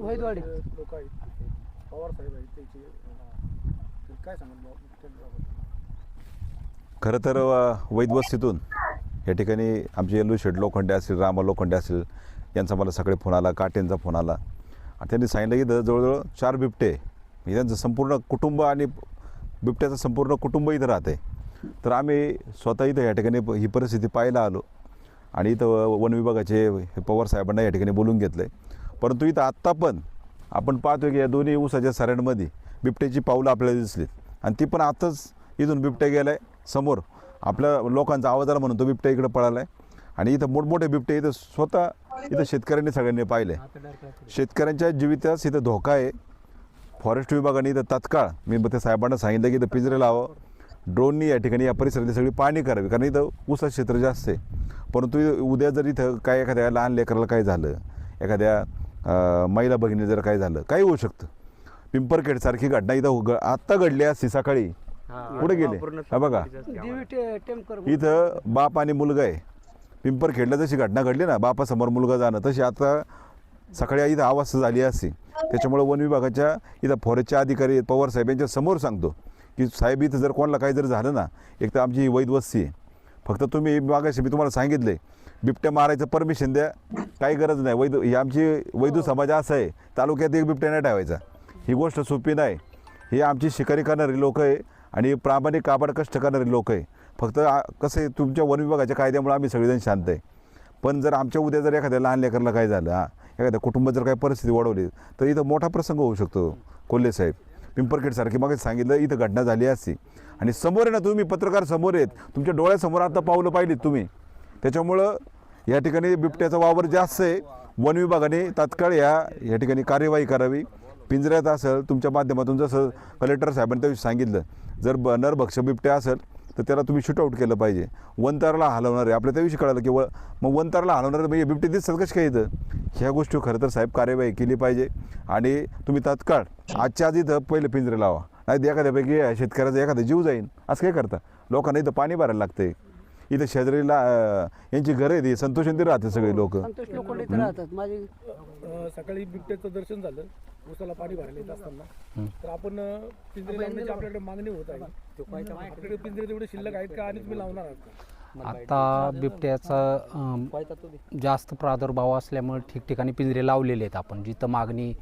वैदवाडी लोक आहेत पवार साहेब आहेत त्याचे काय सांगाल? खरं तर वैद वस्तीतून या ठिकाणी आमचे येल्लू शेठ लोखंडे असतील, रामा लोखंडे असतील, यांचा मला सगळे फोन आला, काटेंचा फोन आला आणि त्यांनी सांगितलं की इथं जवळजवळ 4 बिबटे, म्हणजे त्यांचं संपूर्ण कुटुंब आणि बिबट्याचं संपूर्ण कुटुंब इथं राहते. तर आम्ही स्वतः इथं या ठिकाणी ही परिस्थिती पाहायला आलो आणि इथं वन विभागाचे पवार साहेबांना या ठिकाणी बोलून घेतलं आहे. परंतु इथं आत्ता पण आपण पाहतो की या दोन्ही ऊसाच्या सऱ्यांमध्ये बिबट्याची पावलं आपल्याला दिसलीत आणि ती पण आताच इथून बिबट्या गेला आहे समोर. आपल्या लोकांचा आवाज आला म्हणून तो बिबट्या इकडे पळाला आहे आणि इथं मोठमोठे बिबटे इथं स्वतः इथं शेतकऱ्यांनी सगळ्यांनी पाहिले. शेतकऱ्यांच्या जीवितास इथं धोका आहे. फॉरेस्ट विभागाने इथं तात्काळ मी त्या साहेबांना सांगितलं की इथं पिंजरे लावावं, ड्रोननी या ठिकाणी या परिसराची सगळी पाहणी करावी, कारण इथं ऊसाचं क्षेत्र जास्त आहे. परंतु उद्या जर इथं काय एखाद्या लहान लेकराला काय झालं, एखाद्या महिला भगिनी जर काय झालं, काही होऊ शकतं. पिंपरखेडसारखी घटना इथं आत्ता घडली असती सकाळी, पुढे गेले. हा बघा इथं बाप आणि मुलगा आहे. पिंपरखेडला जशी घटना घडली ना, बापासमोर मुलगा जाणं, तशी आता सकाळी इथं अवस्था झाली असती. त्याच्यामुळे वन विभागाच्या इथं फॉरेस्टचे अधिकारी पवार साहेब यांच्या समोर सांगतो की साहेब इथं जर कोणाला काही जर झालं ना, एक तर आमची ही वैद वस्ती आहे, फक्त तुम्ही मागाशी मी तुम्हाला सांगितले बिबट्या मारायचं परमिशन द्या, काही गरज नाही. ही आमची वैदू समाज असा आहे, तालुक्यात एक बिबट्या नाही ठेवायचा. ही गोष्ट सोपी नाही. ही आमची शिकारी करणारी लोक आहे आणि प्रामाणिक काबाड कष्ट करणारी लोक आहे. फक्त कसं आहे, तुमच्या वन विभागाच्या कायद्यामुळे आम्ही सगळेजण शांत आहे. पण जर आमच्या उद्या जर एखाद्या लहान लेकरला काय झालं, एखाद्या कुटुंबात जर काही परिस्थिती वाढवली तर इथं मोठा प्रसंग होऊ शकतो. कोल्हे साहेब पिंपरखेडसारखी मग सांगितलं इथं घटना झाली असती आणि समोर आहे ना, तुम्ही पत्रकार समोर आहेत, तुमच्या डोळ्यासमोर आता पावलं पाहिलीत तुम्ही. त्याच्यामुळं या ठिकाणी बिबट्याचा वावर जास्त आहे. वन विभागाने तात्काळ या ठिकाणी कार्यवाही करावी. पिंजऱ्यात असेल तुमच्या माध्यमातून, जसं कलेक्टर साहेबांनी त्याविषयी सांगितलं, जर नरभक्ष बिबट्या असेल तर त्याला तुम्ही शूटआउट केलं पाहिजे. वनताराला हलवणार आहे, आपल्या त्याविषयी कळालं की मग वनताराला हलवणार म्हणजे बिबटे दिसतात कशी काय इथं. ह्या गोष्टी खरं तर साहेब कार्यवाही केली पाहिजे आणि तुम्ही तात्काळ आजच्या आज इथं पहिले पिंजरे लावा, नाही एखाद्यापैकी शेतकऱ्याचा एखादा जीव जाईल. असं काय करता? लोकांना इथं पाणी भरायला लागतंय. इथं शेजारीला यांची घरं आहेत, संतोषी राहते सगळे लोक. सकाळी बिबट्याचं दर्शन झालं, ऊसाला पाणी भरायला येत असताना, तर आपण पिंजरे लावण्याची आपल्याकडे मागणी होत आहे. आपल्याकडे पिंजरे तेवढे शिल्लक आहेत का आणि तुम्ही लावणार आहात? आता बिबट्याचा जास्त प्रादुर्भाव असल्यामुळे ठिकठिकाणी पिंजरे लावलेले आहेत. आपण जिथं मागणी,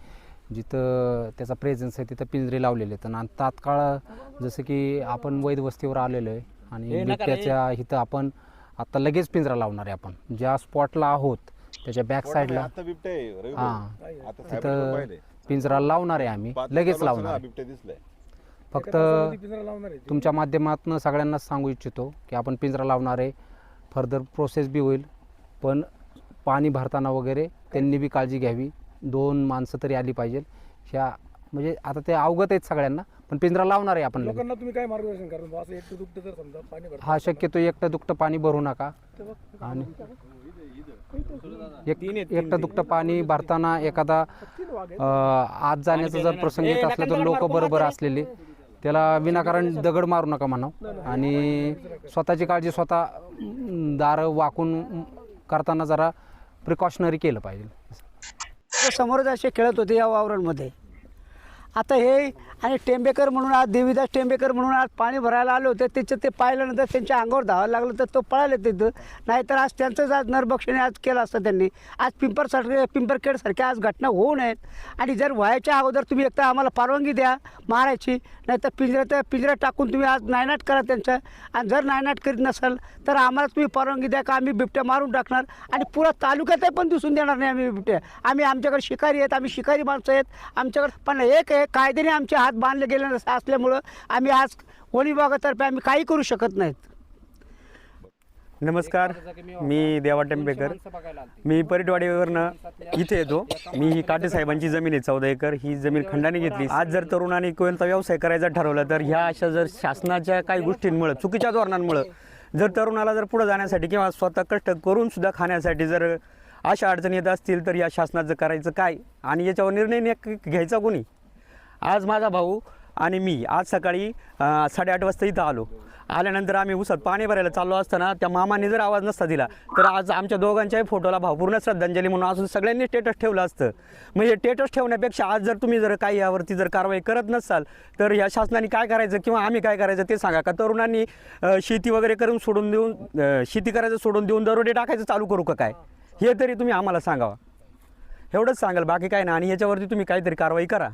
जिथं त्याचा प्रेझेन्स आहे तिथं पिंजरे लावलेले आहेत. आणि तात्काळ जसं की आपण वैद वस्तीवर आलेलो आहे आणि बिबट्याच्या इथं आपण आता लगेच पिंजरा लावणार आहे. आपण ज्या स्पॉटला आहोत त्याच्या बॅक साईडला हां तिथं पिंजरा लावणार आहे. आम्ही लगेच लावणार. फक्त तुमच्या माध्यमातून सगळ्यांना सांगू इच्छितो की आपण पिंजरा लावणार आहे. फर्दर प्रोसेस बी होईल, पण पाणी भरताना वगैरे त्यांनी बी काळजी घ्यावी. 2 माणसं तरी आली पाहिजे. ह्या म्हणजे आता ते अवगत आहेत सगळ्यांना, पण पिंजरा लावणार आहे आपण. लोकांना तुम्ही काय मार्गदर्शन करा? असं एकटं दुखतं जर समजा पाणी भरतं, हा शक्यतो एकटं दुखतं पाणी भरू नका. आणि एकटं दुखतं पाणी भरताना एखादा आत जाण्याचा जर प्रसंग येत असला तर लोक बरोबर असलेले त्याला विनाकारण दगड मारू नका म्हणावं. आणि स्वतःची काळजी स्वतः दारं वाकून करताना जरा प्रिकॉशनरी केलं पाहिजे. समोरच असे खेळत होते या वावरांमध्ये. आता हे आणि टेंबेकर म्हणून आज देवीदास टेंबेकर म्हणून आज पाणी भरायला आले होते. त्याचं ते पाहिल्यानंतर त्यांच्या अंगावर धावायला लागलं तर तो पळाले तिथं. नाहीतर आज त्यांचंच आज नरभक्षणे आज केलं असतं त्यांनी. आज पिंपरखेडसारख्या आज घटना होऊ नयेत. आणि जर व्हायच्या अगोदर तुम्ही एकतर आम्हाला परवानगी द्या मारायची, नाहीतर पिंजऱ्यात टाकून तुम्ही आज नायनाट करा त्यांचं. आणि जर नायनाट करीत नसाल तर आम्हाला तुम्ही परवानगी द्या का आम्ही बिबट्या मारून टाकणार आणि पुरा तालुक्यात पण दिसून देणार नाही आम्ही बिबट्या. आमच्याकडे शिकारी आहेत, आम्ही शिकारी माणसं आहेत आमच्याकडे. पण एक आहे, कायद्याने आमचे हात बांधले गेले असल्यामुळं आम्ही आज वन विभागातर्फे आम्ही काही करू शकत नाहीत. नमस्कार, मी देवा टेंबेकर. मी परिटवाडीवरनं इथे येतो. मी ही काटे साहेबांची जमीन आहे 14 एकर. ही जमीन खंडाने घेतली. आज जर तरुणांनी कोणता व्यवसाय करायचा ठरवलं तर ह्या अशा जर शासनाच्या काही गोष्टींमुळे, चुकीच्या धोरणांमुळे जर तरुणाला जर पुढे जाण्यासाठी किंवा स्वतः कष्ट करून सुद्धा खाण्यासाठी जर अशा अडचणी येत असतील तर या शासनाचं करायचं काय आणि याच्यावर निर्णय घ्यायचा कोणी? आज माझा भाऊ आणि मी आज सकाळी 8:30 वाजता इथं आलो. आल्यानंतर आम्ही ऊसात पाणी भरायला चाललो असताना त्या मामाने जर आवाज नसता दिला तर आज आमच्या दोघांच्याही फोटोला भावपूर्ण श्रद्धांजली म्हणून अजून सगळ्यांनी स्टेटस ठेवलं असतं. म्हणजे स्टेटस ठेवण्यापेक्षा आज जर तुम्ही जर काही यावरती जर कारवाई करत नसाल तर या शासनाने काय करायचं किंवा आम्ही काय करायचं ते सांगा. का तरुणांनी शेती वगैरे करून सोडून देऊन शेती करायचं सोडून देऊन दरोडे टाकायचं चालू करू का काय, हे तरी तुम्ही आम्हाला सांगावं. एवढंच सांगाल, बाकी काय ना. आणि याच्यावरती तुम्ही काहीतरी कारवाई करा.